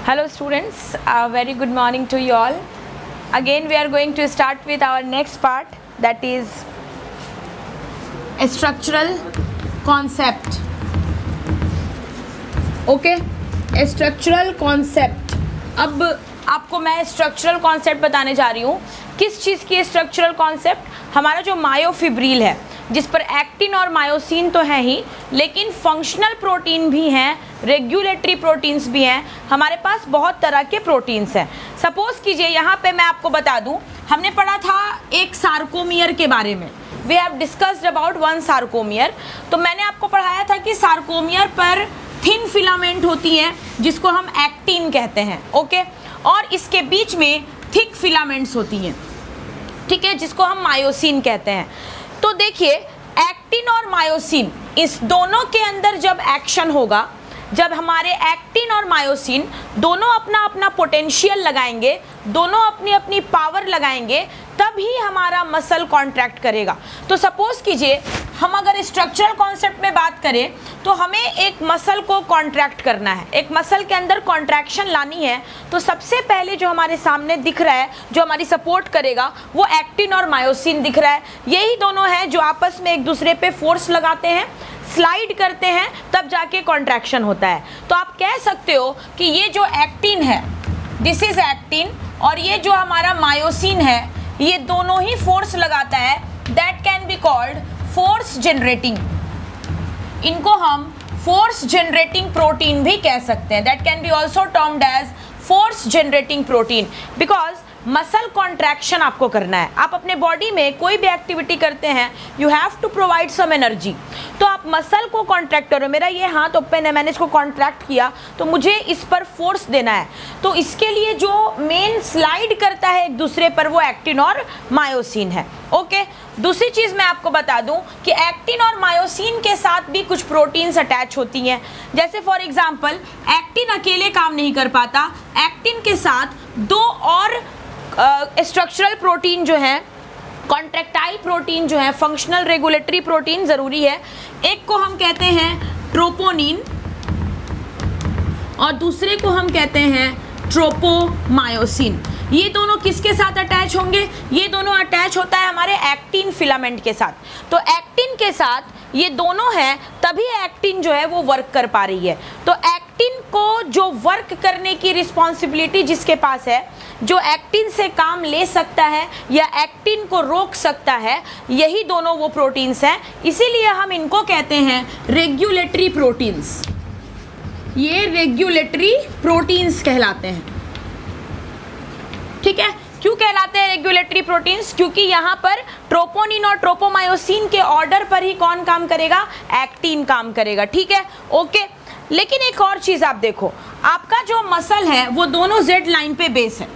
Hello students, very good morning to you all. Again we are going to start with our next part, that is a structural concept. Okay, a structural concept. अब आपको मैं structural concept बताने जा रही हूँ. किस चीज़ की structural concept? हमारा जो मायोफिब्रिल है, जिस पर एक्टिन और मायोसिन तो है ही, लेकिन फंक्शनल प्रोटीन भी हैं, रेगुलेटरी प्रोटीन्स भी हैं. हमारे पास बहुत तरह के प्रोटीन्स हैं. सपोज कीजिए यहाँ पे मैं आपको बता दूँ, हमने पढ़ा था एक सार्कोमियर के बारे में. We have discussed about one sarcomere. तो मैंने आपको पढ़ाया था कि सार्कोमियर पर थिन फिलामेंट होती है जिसको हम एक्टिन कहते हैं. ओके, और इसके बीच में थिक फिलामेंट्स होती हैं, ठीक है, जिसको हम मायोसिन कहते हैं. तो देखिए, एक्टिन और मायोसिन इस दोनों के अंदर जब एक्शन होगा, जब हमारे एक्टिन और मायोसिन दोनों अपना अपना पोटेंशियल लगाएंगे, दोनों अपनी अपनी पावर लगाएंगे, तभी हमारा मसल कॉन्ट्रैक्ट करेगा. तो सपोज कीजिए हम अगर स्ट्रक्चरल कॉन्सेप्ट में बात करें तो हमें एक मसल को कॉन्ट्रैक्ट करना है, एक मसल के अंदर कॉन्ट्रैक्शन लानी है. तो सबसे पहले जो हमारे सामने दिख रहा है, जो हमारी सपोर्ट करेगा, वो एक्टिन और मायोसिन दिख रहा है. यही दोनों हैं जो आपस में एक दूसरे पे फोर्स लगाते हैं, स्लाइड करते हैं, तब जाके कॉन्ट्रैक्शन होता है. तो आप कह सकते हो कि ये जो एक्टिन है, दिस इज एक्टिन, और ये जो हमारा मायोसिन है, ये दोनों ही फोर्स लगाता है. That can be called force generating. इनको हम फोर्स जनरेटिंग प्रोटीन भी कह सकते हैं. That can be also termed as force generating protein, because muscle contraction आपको करना है. आप अपने बॉडी में कोई भी एक्टिविटी करते हैं, you have to provide some energy. तो आप मसल को कॉन्ट्रैक्ट करो. मेरा ये हाथ ओपन है, मैंने इसको कॉन्ट्रैक्ट किया, तो मुझे इस पर फोर्स देना है. तो इसके लिए जो मेन स्लाइड करता है एक दूसरे पर, वो एक्टिन और मायोसिन है. ओके, दूसरी चीज़ मैं आपको बता दूं कि एक्टिन और मायोसिन के साथ भी कुछ प्रोटीन्स अटैच होती हैं. जैसे फॉर एग्जांपल, एक्टिन अकेले काम नहीं कर पाता, एक्टिन के साथ दो और स्ट्रक्चरल प्रोटीन जो हैं, कॉन्ट्रैक्टाइल प्रोटीन जो है, फंक्शनल रेगुलेटरी प्रोटीन ज़रूरी है. एक को हम कहते हैं ट्रोपोनिन और दूसरे को हम कहते हैं ट्रोपोमायोसिन. ये दोनों किसके साथ अटैच होंगे? ये दोनों अटैच होता है हमारे एक्टिन फिलामेंट के साथ. तो एक्टिन के साथ ये दोनों हैं, तभी एक्टिन जो है वो वर्क कर पा रही है. तो एक्टिन को जो वर्क करने की रिस्पॉन्सिबिलिटी जिसके पास है, जो एक्टिन से काम ले सकता है या एक्टिन को रोक सकता है, यही दोनों वो प्रोटीन्स हैं. इसीलिए हम इनको कहते हैं रेगुलेटरी प्रोटीन्स. ये रेगुलेटरी प्रोटीन्स कहलाते हैं. ठीक है, क्यों कहलाते हैं रेगुलेटरी प्रोटीन्स? क्योंकि यहाँ पर ट्रोपोनिन और ट्रोपोमायोसिन के ऑर्डर पर ही कौन काम करेगा? एक्टिन काम करेगा. ठीक है, ओके. लेकिन एक और चीज़ आप देखो, आपका जो मसल है वो दोनों जेड लाइन पे बेस है.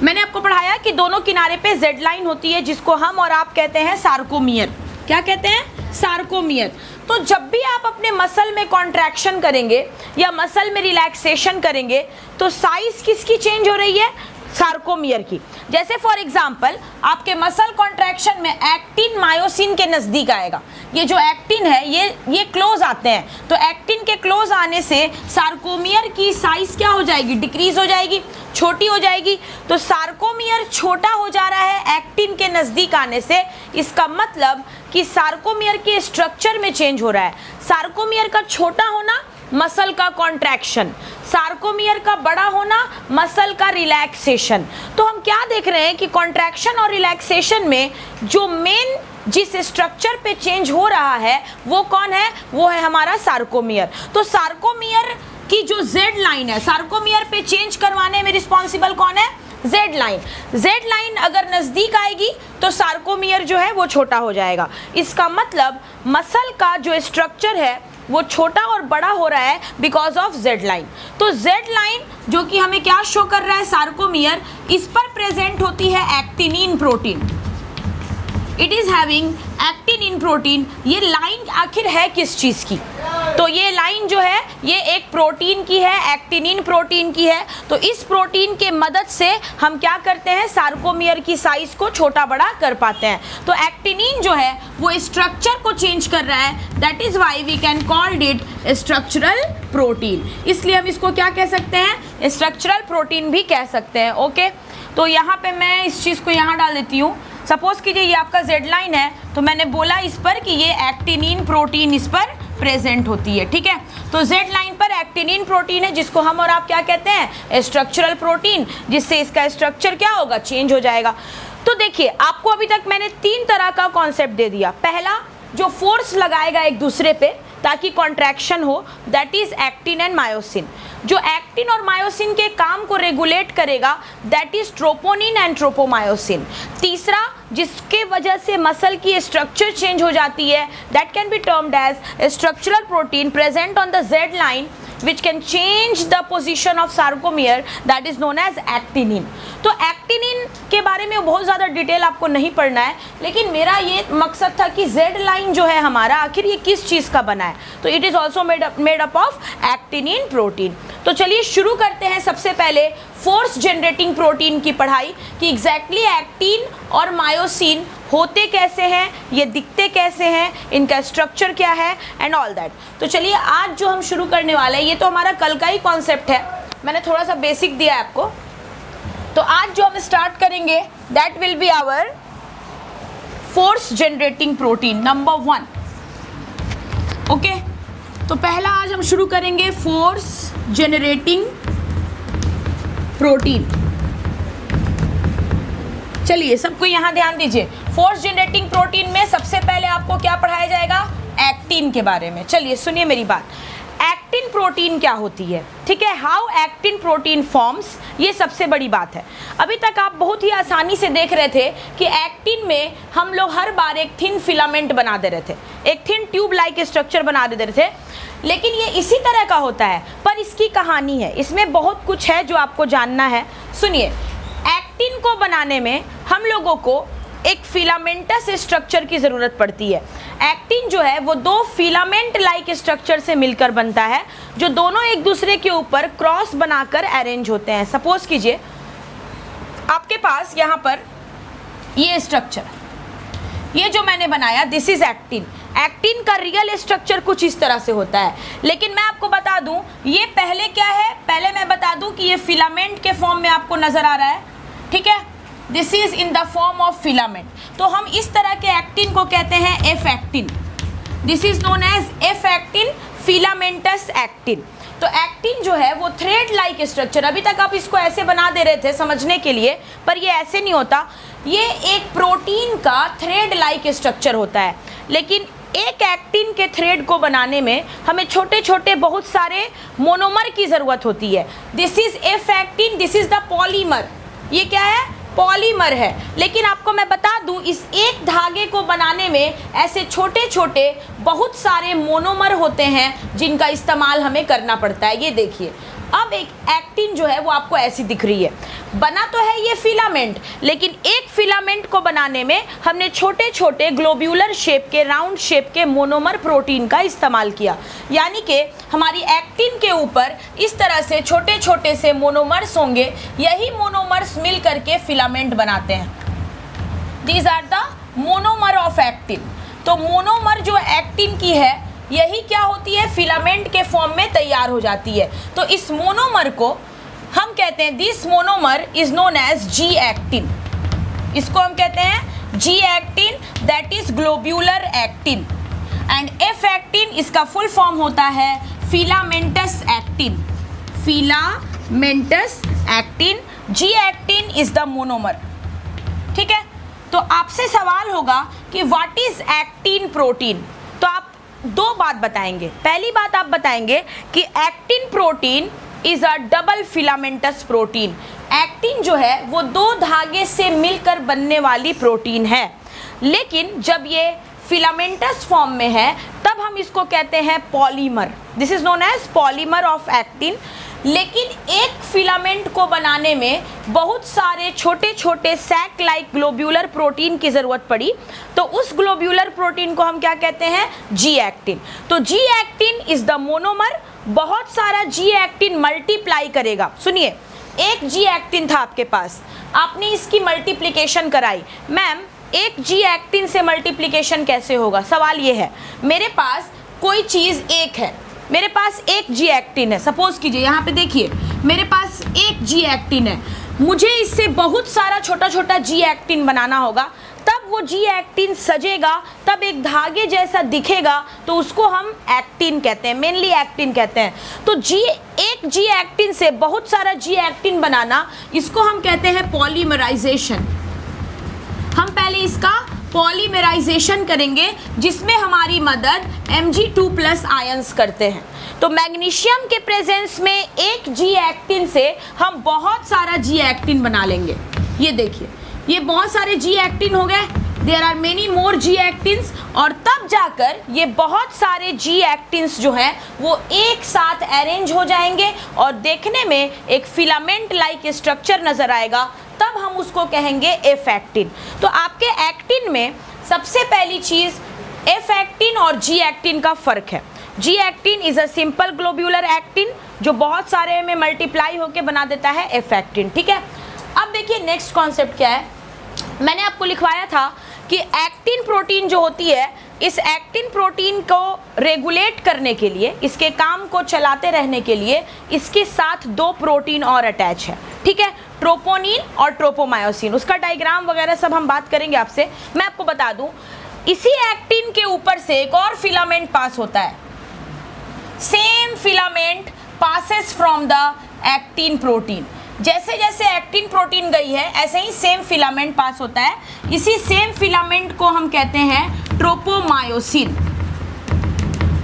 मैंने आपको पढ़ाया कि दोनों किनारे पे जेड लाइन होती है, जिसको हम और आप कहते हैं सार्कोमियर. क्या कहते हैं? सार्कोमियर. तो जब भी आप अपने मसल में कॉन्ट्रैक्शन करेंगे या मसल में रिलैक्सेशन करेंगे, तो साइज किसकी चेंज हो रही है? सार्कोमियर की. जैसे फॉर एग्जांपल, आपके मसल कॉन्ट्रैक्शन में एक्टिन मायोसिन के नज़दीक आएगा. ये जो एक्टिन है, ये क्लोज आते हैं. तो एक्टिन के क्लोज आने से सार्कोमियर की साइज क्या हो जाएगी? डिक्रीज हो जाएगी, छोटी हो जाएगी. तो सार्कोमियर छोटा हो जा रहा है एक्टिन के नज़दीक आने से. इसका मतलब कि सार्कोमियर के स्ट्रक्चर में चेंज हो रहा है. सार्कोमियर का छोटा होना, मसल का कॉन्ट्रैक्शन. सार्कोमियर का बड़ा होना, मसल का रिलैक्सेशन. तो हम क्या देख रहे हैं कि कॉन्ट्रैक्शन और रिलैक्सेशन में जो मेन जिस स्ट्रक्चर पे चेंज हो रहा है, वो कौन है? वो है हमारा सार्कोमियर. तो सार्कोमियर की जो जेड लाइन है, सार्कोमियर पे चेंज करवाने में रिस्पॉन्सिबल कौन है? Z line. जेड लाइन अगर नज़दीक आएगी तो सार्कोमियर जो है वो छोटा हो जाएगा. इसका मतलब मसल का जो स्ट्रक्चर है वो छोटा और बड़ा हो रहा है बिकॉज ऑफ जेड लाइन. तो जेड लाइन जो कि हमें क्या शो कर रहा है? सार्कोमियर. इस पर प्रेजेंट होती है actinin protein. It is having actin in protein. ये लाइन आखिर है किस चीज़ की? तो ये लाइन जो है ये एक प्रोटीन की है, एक्टिनिन प्रोटीन की है। तो इस प्रोटीन के मदद से हम क्या करते हैं, सार्कोमियर की साइज को छोटा बड़ा कर पाते हैं। तो एक्टिनिन जो है वो स्ट्रक्चर को चेंज कर रहा है, that is why we can called it structural protein. इसलिए हम इसको क्या कह सकते हैं, स्ट्रक्चरल प्रोटीन भी कह सकते हैं। ओके, तो यहाँ पे मैं इस चीज़ को यहाँ डाल देती हूँ। सपोज कीजिए ये आपका जेड लाइन है, तो मैंने बोला इस पर कि ये एक्टिनिन प्रोटीन इस पर प्रेजेंट होती है, ठीक है। तो जेड लाइन पर एक्टिनिन प्रोटीन है जिसको हम और आप क्या कहते हैं, स्ट्रक्चरल प्रोटीन, जिससे इसका स्ट्रक्चर क्या होगा, चेंज हो जाएगा। तो देखिए आपको अभी तक मैंने 3 तरह का कॉन्सेप्ट दे दिया। पहला, जो फोर्स लगाएगा एक दूसरे पे ताकि कॉन्ट्रैक्शन हो, that is actin and myosin. जो एक्टिन और मायोसिन के काम को रेगुलेट करेगा, that is troponin and tropomyosin. तीसरा, जिसके वजह से मसल की स्ट्रक्चर चेंज हो जाती है, that can be termed as structural protein present on the Z line which can change the position of sarcomere, that is known as actinin। तो actinin के बारे में बहुत ज़्यादा डिटेल आपको नहीं पढ़ना है, लेकिन मेरा ये मकसद था कि जेड लाइन जो है हमारा आखिर ये किस चीज़ का बना है। तो it is also made up of actinin protein. तो चलिए शुरू करते हैं सबसे पहले फोर्स जनरेटिंग प्रोटीन की पढ़ाई कि एग्जैक्टली एक्टिन और मायोसिन होते कैसे हैं, ये दिखते कैसे हैं, इनका स्ट्रक्चर क्या है एंड ऑल दैट। तो चलिए आज जो हम शुरू करने वाले हैं, ये तो हमारा कल का ही कॉन्सेप्ट है, मैंने थोड़ा सा बेसिक दिया है आपको। तो आज जो हम स्टार्ट करेंगे that will be our force generating protein number 1। Okay, तो पहला आज हम शुरू करेंगे फोर्स जनरेटिंग प्रोटीन। चलिए सबको यहाँ ध्यान दीजिए, फोर्स जनरेटिंग प्रोटीन में सबसे पहले आपको क्या पढ़ाया जाएगा, एक्टिन के बारे में। चलिए सुनिए मेरी बात, एक्टिन प्रोटीन क्या होती है, ठीक है, हाउ एक्टिन प्रोटीन फॉर्म्स, ये सबसे बड़ी बात है। अभी तक आप बहुत ही आसानी से देख रहे थे कि एक्टिन में हम लोग हर बार एक थिन फिलामेंट बना दे रहे थे, एक थिन ट्यूब लाइक स्ट्रक्चर बना दे रहे थे, लेकिन ये इसी तरह का होता है, पर इसकी कहानी है, इसमें बहुत कुछ है जो आपको जानना है। सुनिए, एक्टिन को बनाने में हम लोगों को एक फिलामेंटस स्ट्रक्चर की ज़रूरत पड़ती है। एक्टिन जो है वो 2 फिलामेंट लाइक स्ट्रक्चर से मिलकर बनता है, जो दोनों एक दूसरे के ऊपर क्रॉस बनाकर अरेंज होते हैं। सपोज कीजिए आपके पास यहाँ पर ये स्ट्रक्चर, ये जो मैंने बनाया, दिस इज एक्टिन। एक्टिन का रियल स्ट्रक्चर कुछ इस तरह से होता है, लेकिन मैं आपको बता दूं ये पहले क्या है, पहले मैं बता दूं कि ये फिलामेंट के फॉर्म में आपको नजर आ रहा है, ठीक है, this is in the form of filament. तो हम इस तरह के एक्टिन को कहते हैं F actin, this is known as F actin, filamentous actin. तो एक्टिन जो है वो थ्रेड लाइक स्ट्रक्चर, अभी तक आप इसको ऐसे बना दे रहे थे समझने के लिए, पर ये ऐसे नहीं होता, ये एक प्रोटीन का थ्रेड लाइक स्ट्रक्चर होता है। लेकिन एक एक्टिन के थ्रेड को बनाने में हमें छोटे छोटे बहुत सारे मोनोमर की ज़रूरत होती है। This is F actin, this is the polymer, ये क्या है, पॉलीमर है। लेकिन आपको मैं बता दूं, इस एक धागे को बनाने में ऐसे छोटे छोटे बहुत सारे मोनोमर होते हैं जिनका इस्तेमाल हमें करना पड़ता है। ये देखिए, अब एक एक्टिन जो है वो आपको ऐसी दिख रही है, बना तो है ये फिलामेंट, लेकिन एक फिलामेंट को बनाने में हमने छोटे छोटे ग्लोब्यूलर शेप के, राउंड शेप के मोनोमर प्रोटीन का इस्तेमाल किया। यानी कि हमारी एक्टिन के ऊपर इस तरह से छोटे छोटे से मोनोमर्स होंगे, यही मोनोमर्स मिल करके फिलामेंट बनाते हैं। These are the monomer of actin. तो मोनोमर जो एक्टिन की है यही क्या होती है, फिलामेंट के फॉर्म में तैयार हो जाती है। तो इस मोनोमर को हम कहते हैं, this monomer is known as G actin, इसको हम कहते हैं G actin, that is globular actin. And F actin, इसका फुल फॉर्म होता है filamentous actin, filamentous actin. G actin is the monomer, ठीक है। तो आपसे सवाल होगा कि व्हाट इज एक्टिन प्रोटीन, तो आप 2 बात बताएंगे। पहली बात आप बताएंगे कि actin protein is a double filamentous protein. Actin जो है वो 2 धागे से मिलकर बनने वाली प्रोटीन है, लेकिन जब ये फिलामेंटस फॉर्म में है तब हम इसको कहते हैं polymer, this is known as polymer of actin. लेकिन एक फिलामेंट को बनाने में बहुत सारे छोटे छोटे सैक लाइक ग्लोब्यूलर प्रोटीन की ज़रूरत पड़ी, तो उस ग्लोब्यूलर प्रोटीन को हम क्या कहते हैं? G actin. तो G actin is the monomer. बहुत सारा जी एक्टिन मल्टीप्लाई करेगा। सुनिए, एक जी एक्टिन था आपके पास, आपने इसकी मल्टीप्लिकेशन कराई। मैम, एक जी एक्टिन से मल्टीप्लिकेशन कैसे होगा? सवाल ये है, मेरे पास कोई चीज़ एक है, मेरे पास एक जी एक्टिन है। सपोज कीजिए यहाँ पे देखिए, मेरे पास एक जी एक्टिन है, मुझे इससे बहुत सारा छोटा छोटा जी एक्टिन बनाना होगा, तब वो जी एक्टिन सजेगा, तब एक धागे जैसा दिखेगा, तो उसको हम एक्टिन कहते हैं, मेनली एक्टिन कहते हैं। तो एक जी एक्टिन से बहुत सारा जी एक्टिन बनाना, इसको हम कहते हैं पॉलीमराइजेशन। हम पहले इसका पॉलीमराइजेशन करेंगे, जिसमें हमारी मदद Mg2+ आयंस करते हैं। तो मैग्नीशियम के प्रेजेंस में एक जी एक्टिन से हम बहुत सारा जी एक्टिन बना लेंगे। ये देखिए, ये बहुत सारे जी एक्टिन हो गए, there are many more ji actins, और तब जाकर ये बहुत सारे जी एक्टिन्स जो हैं वो एक साथ अरेंज हो जाएंगे और देखने में एक फिलामेंट लाइक स्ट्रक्चर नज़र आएगा, तब हम उसको कहेंगे एफ एक्टिन। तो आपके एक्टिन में सबसे पहली चीज़ एफ एक्टिन और जी एक्टिन का फ़र्क है। G actin is a simple globular actin जो बहुत सारे में मल्टीप्लाई होकर बना देता है एफ एक्टिन। ठीक है, अब देखिए नेक्स्ट कॉन्सेप्ट क्या है। मैंने आपको लिखवाया था कि एक्टिन प्रोटीन जो होती है, इस एक्टिन प्रोटीन को रेगुलेट करने के लिए, इसके काम को चलाते रहने के लिए इसके साथ दो प्रोटीन और अटैच है। ठीक है, ट्रोपोनिन और ट्रोपोमायोसिन। उसका डायग्राम वगैरह सब हम बात करेंगे आपसे। मैं आपको बता दूं, इसी एक्टिन के ऊपर से एक और फिलामेंट पास होता है। Same filament passes from the actin protein. जैसे जैसे एक्टिन प्रोटीन गई है, ऐसे ही सेम फिलामेंट पास होता है। इसी सेम फिलामेंट को हम कहते हैं ट्रोपोमायोसिन।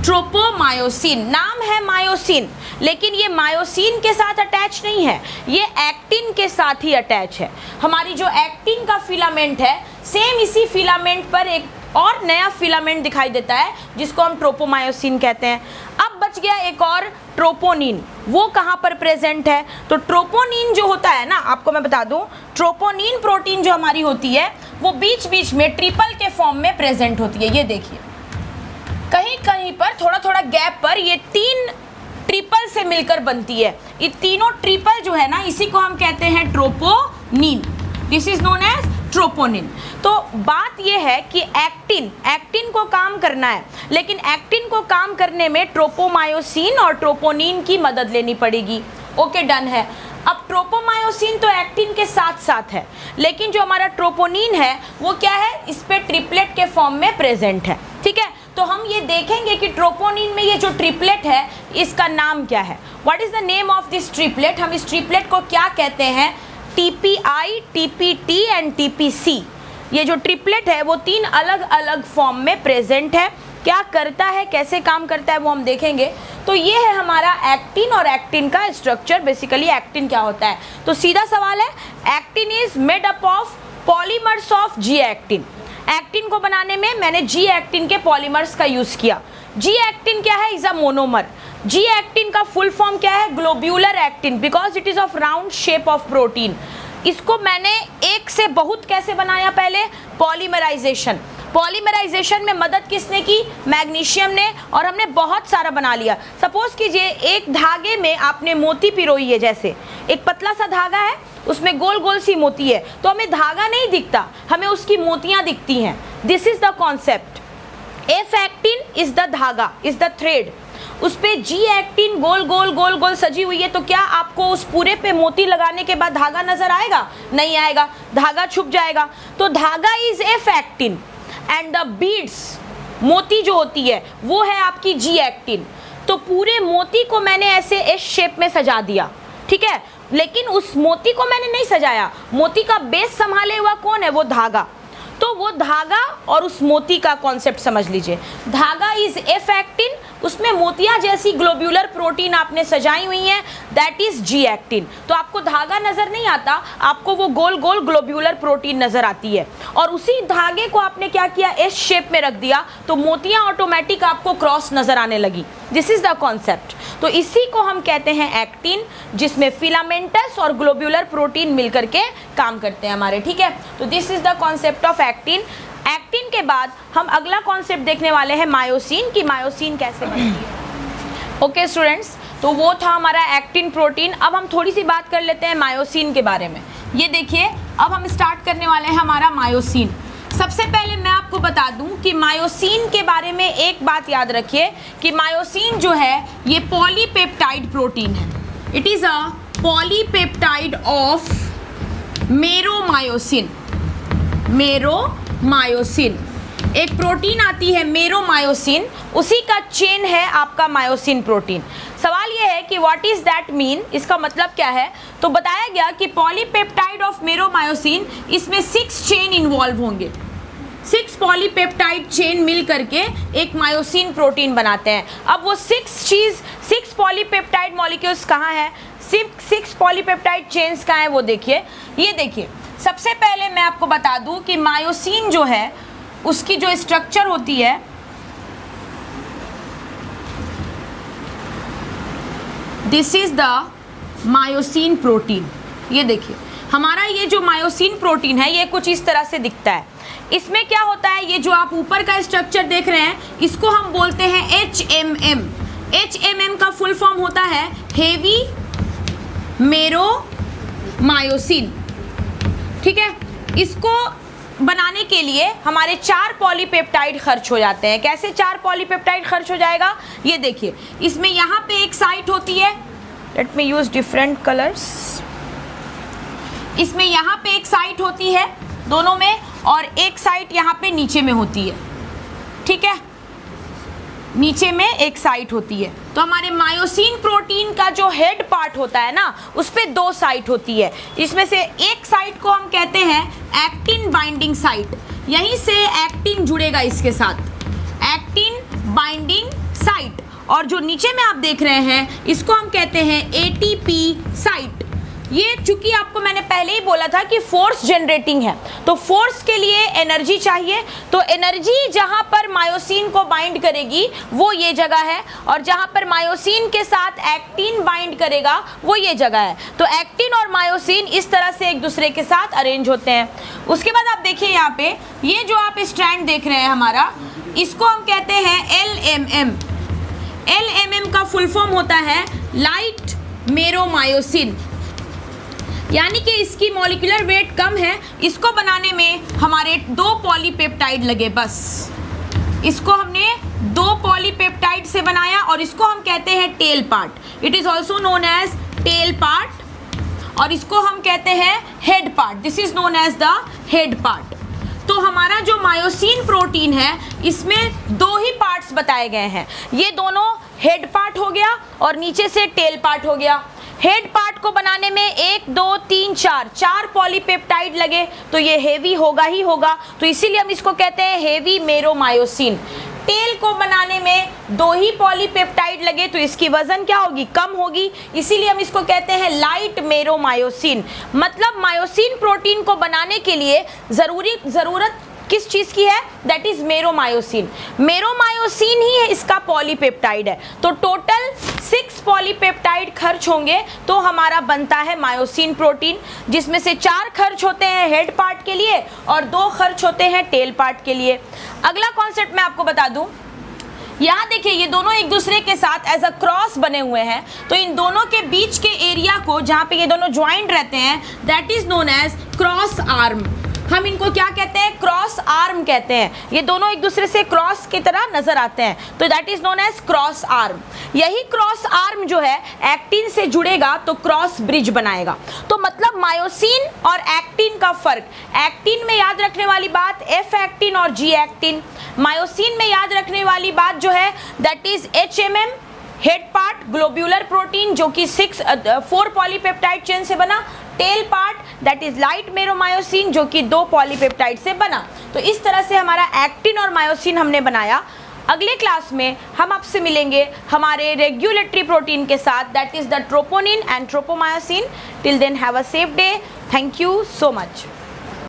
ट्रोपोमायोसिन नाम है मायोसिन, लेकिन ये मायोसिन के साथ अटैच नहीं है, ये एक्टिन के साथ ही अटैच है। हमारी जो एक्टिन का फिलामेंट है, सेम इसी फिलामेंट पर एक और नया फिलामेंट दिखाई देता है, जिसको हम ट्रोपोमायोसिन कहते हैं। अब बच गया एक और ट्रोपोनिन, वो कहाँ पर प्रेजेंट है? तो ट्रोपोनिन जो होता है ना, आपको मैं बता दूं, ट्रोपोनिन प्रोटीन जो हमारी होती है वो बीच बीच में ट्रिपल के फॉर्म में प्रेजेंट होती है। ये देखिए, कहीं कहीं पर थोड़ा थोड़ा गैप पर ये तीन ट्रिपल से मिलकर बनती है। ये तीनों ट्रिपल जो है ना, इसी को हम कहते हैं troponin. This is known as troponin. तो बात यह है कि एक्टिन को काम करना है, लेकिन एक्टिन को काम करने में ट्रोपोमायोसिन और ट्रोपोनिन की मदद लेनी पड़ेगी। ओके, डन है। अब ट्रोपोमायोसिन तो एक्टिन के साथ साथ है, लेकिन जो हमारा ट्रोपोनिन है वो क्या है? इस पे ट्रिपलेट के फॉर्म में प्रेजेंट है। ठीक है, तो हम ये देखेंगे कि ट्रोपोनिन में ये जो ट्रिपलेट है, इसका नाम क्या है? What is the name of this triplet? हम इस ट्रिपलेट को क्या कहते हैं? TPI, TPT and TPC। ये जो ट्रिपलेट है वो तीन अलग अलग फॉर्म में प्रेजेंट है। क्या करता है, कैसे काम करता है, वो हम देखेंगे। तो ये है हमारा एक्टिन और एक्टिन का स्ट्रक्चर। बेसिकली एक्टिन क्या होता है? तो सीधा सवाल है, actin is made up of polymers of G actin. Actin को बनाने में मैंने जी एक्टिन के पॉलीमर्स का यूज़ किया। जी एक्टिन क्या है? Is a monomer. G actin का फुल फॉर्म क्या है? Globular actin, because it is of round shape of protein. इसको मैंने एक से बहुत कैसे बनाया? पहले पॉलीमराइजेशन। पॉलीमराइजेशन में मदद किसने की? मैग्नीशियम ने, और हमने बहुत सारा बना लिया। सपोज कीजिए एक धागे में आपने मोती पिरोई है, जैसे एक पतला सा धागा है, उसमें गोल गोल सी मोती है, तो हमें धागा नहीं दिखता, हमें उसकी मोतियां दिखती हैं। This is the concept. F actin is the धागा, इज द थ्रेड। उस पे जी एक्टिन गोल गोल गोल गोल सजी हुई है, तो क्या आपको उस पूरे पे मोती लगाने के बाद धागा नजर आएगा? नहीं आएगा, धागा छुप जाएगा। तो धागा is F actin and the beads, मोती जो होती है वो है आपकी जी एक्टिन। तो पूरे मोती को मैंने ऐसे एस शेप में सजा दिया। ठीक है, लेकिन उस मोती को मैंने नहीं सजाया, मोती का बेस संभाले हुआ कौन है? वो धागा। तो वो धागा और उस मोती का कॉन्सेप्ट समझ लीजिए। धागा इज एफ एक्टिन, उसमें मोतिया जैसी ग्लोब्यूलर प्रोटीन आपने सजाई हुई है, दैट इज जी एक्टिन। तो आपको धागा नजर नहीं आता, आपको वो गोल गोल ग्लोब्यूलर प्रोटीन नजर आती है, और उसी धागे को आपने क्या किया, एस शेप में रख दिया, तो मोतियां ऑटोमेटिक आपको क्रॉस नजर आने लगी। This is the concept. तो इसी को हम कहते हैं एक्टिन, जिसमें फिलामेंटस और ग्लोब्यूलर प्रोटीन मिलकर के काम करते हैं हमारे, ठीक है। तो this is the concept of actin. Actin के बाद हम अगला कॉन्सेप्ट देखने वाले हैं मायोसिन, की मायोसिन कैसे बनती है। ओके स्टूडेंट्स, तो वो था हमारा एक्टिन प्रोटीन। अब हम थोड़ी सी बात कर लेते हैं मायोसिन के बारे में। ये देखिए, अब हम स्टार्ट करने वाले हैं हमारा मायोसिन। सबसे पहले मैं आपको बता दूं कि मायोसिन के बारे में एक बात याद रखिए कि मायोसिन जो है ये पॉलीपेप्टाइड प्रोटीन है। It is a polypeptide of meromyosin. Meromyosin एक प्रोटीन आती है मेरोमायोसिन, उसी का चेन है आपका मायोसिन प्रोटीन। सवाल यह है कि व्हाट इज दैट मीन, इसका मतलब क्या है। तो बताया गया कि पॉलीपेप्टाइड ऑफ मेरोमायोसिन, इसमें 6 चेन इन्वॉल्व होंगे। 6 पॉलीपेप्टाइड चेन मिल करके एक मायोसिन प्रोटीन बनाते हैं। अब वो 6 पॉलीपेप्टाइड मॉलिक्यूल्स कहाँ हैं, 6 पॉलीपेप्टाइड चेन्स कहाँ हैं, वो देखिए। ये देखिए, सबसे पहले मैं आपको बता दूं कि मायोसिन जो है उसकी जो स्ट्रक्चर होती है, this is the myosin protein. ये देखिए, हमारा ये जो मायोसिन प्रोटीन है ये कुछ इस तरह से दिखता है। इसमें क्या होता है, ये जो आप ऊपर का स्ट्रक्चर देख रहे हैं, इसको हम बोलते हैं HMM। HMM का फुल फॉर्म होता है हेवी मेरोमायोसिन, ठीक है। इसको बनाने के लिए हमारे 4 पॉलीपेप्टाइड खर्च हो जाते हैं। कैसे 4 पॉलीपेप्टाइड खर्च हो जाएगा, ये देखिए, इसमें यहाँ पे एक साइट होती है, let me use different colours. इसमें यहाँ पे एक साइट होती है दोनों में, और एक साइट यहाँ पे नीचे में होती है, ठीक है। नीचे में एक साइट होती है। तो हमारे मायोसिन प्रोटीन का जो हेड पार्ट होता है ना, उस पे 2 साइट होती है। इसमें से एक साइट को हम कहते हैं एक्टिन बाइंडिंग साइट, यहीं से एक्टिन जुड़ेगा इसके साथ, एक्टिन बाइंडिंग साइट। और जो नीचे में आप देख रहे हैं, इसको हम कहते हैं ATP साइट। ये चूंकि आपको मैंने पहले ही बोला था कि फोर्स जनरेटिंग है, तो फोर्स के लिए एनर्जी चाहिए, तो एनर्जी जहां पर मायोसिन को बाइंड करेगी वो ये जगह है, और जहां पर मायोसिन के साथ एक्टिन बाइंड करेगा वो ये जगह है। तो एक्टिन और मायोसिन इस तरह से एक दूसरे के साथ अरेंज होते हैं। उसके बाद आप देखिए यहाँ पे, ये जो आप स्ट्रैंड देख रहे हैं हमारा, इसको हम कहते हैं LMM। LMM का फुल फॉर्म होता है लाइट मेरोमायोसिन, यानी कि इसकी मॉलिक्यूलर वेट कम है। इसको बनाने में हमारे 2 पॉलीपेप्टाइड लगे, बस इसको हमने 2 पॉलीपेप्टाइड से बनाया, और इसको हम कहते हैं tail part. It is also known as tail part, और इसको हम कहते हैं head part. This is known as the head part. तो हमारा जो मायोसिन प्रोटीन है, इसमें 2 ही पार्ट्स बताए गए हैं। ये दोनों हेड पार्ट हो गया और नीचे से टेल पार्ट हो गया। हेड पार्ट को बनाने में 1 2 3 4 पॉलीपेप्टाइड लगे, तो ये हेवी होगा ही होगा, तो इसीलिए हम इसको कहते हैं हेवी मेरोमायोसिन। टेल को बनाने में 2 ही पॉलीपेप्टाइड लगे, तो इसकी वजन क्या होगी, कम होगी, इसीलिए हम इसको कहते हैं लाइट मेरोमायोसिन। मतलब मायोसिन प्रोटीन को बनाने के लिए जरूरत किस चीज की है, दैट इज मेरोमायोसिन। मेरोमायोसिन ही इसका पॉलीपेप्टाइड है। तो टोटल 6 पॉलीपेप्टाइड खर्च होंगे तो हमारा बनता है मायोसिन प्रोटीन, जिसमें से 4 खर्च होते हैं हेड पार्ट के लिए और 2 खर्च होते हैं टेल पार्ट के लिए। अगला कॉन्सेप्ट मैं आपको बता दूं, यहाँ देखिए, ये दोनों एक दूसरे के साथ एज अ क्रॉस बने हुए हैं, तो इन दोनों के बीच के एरिया को जहाँ पे ये दोनों ज्वाइंट रहते हैं, that is known as cross arm. हम इनको क्या कहते हैं, क्रॉस आर्म कहते हैं। ये दोनों एक दूसरे से क्रॉस की तरह नजर आते हैं, तो that is known as cross arm. यही क्रॉस आर्म जो है एक्टिन से जुड़ेगा तो क्रॉस ब्रिज बनाएगा। तो मतलब मायोसिन और एक्टिन का फर्क, एक्टिन में याद रखने वाली बात एफ एक्टिन और जी एक्टिन, मायोसिन में याद रखने वाली बात जो है that is HMM head part globular protein जो कि 4 पॉलीपेप्टाइड चेन से बना, tail part that is light meromyosin जो कि 2 पॉलीपेप्टाइड से बना। तो इस तरह से हमारा एक्टिन और मायोसिन हमने बनाया। अगले क्लास में हम आपसे मिलेंगे हमारे रेगुलेटरी प्रोटीन के साथ, that is the troponin and tropomyosin. Till then have a safe day. Thank you so much.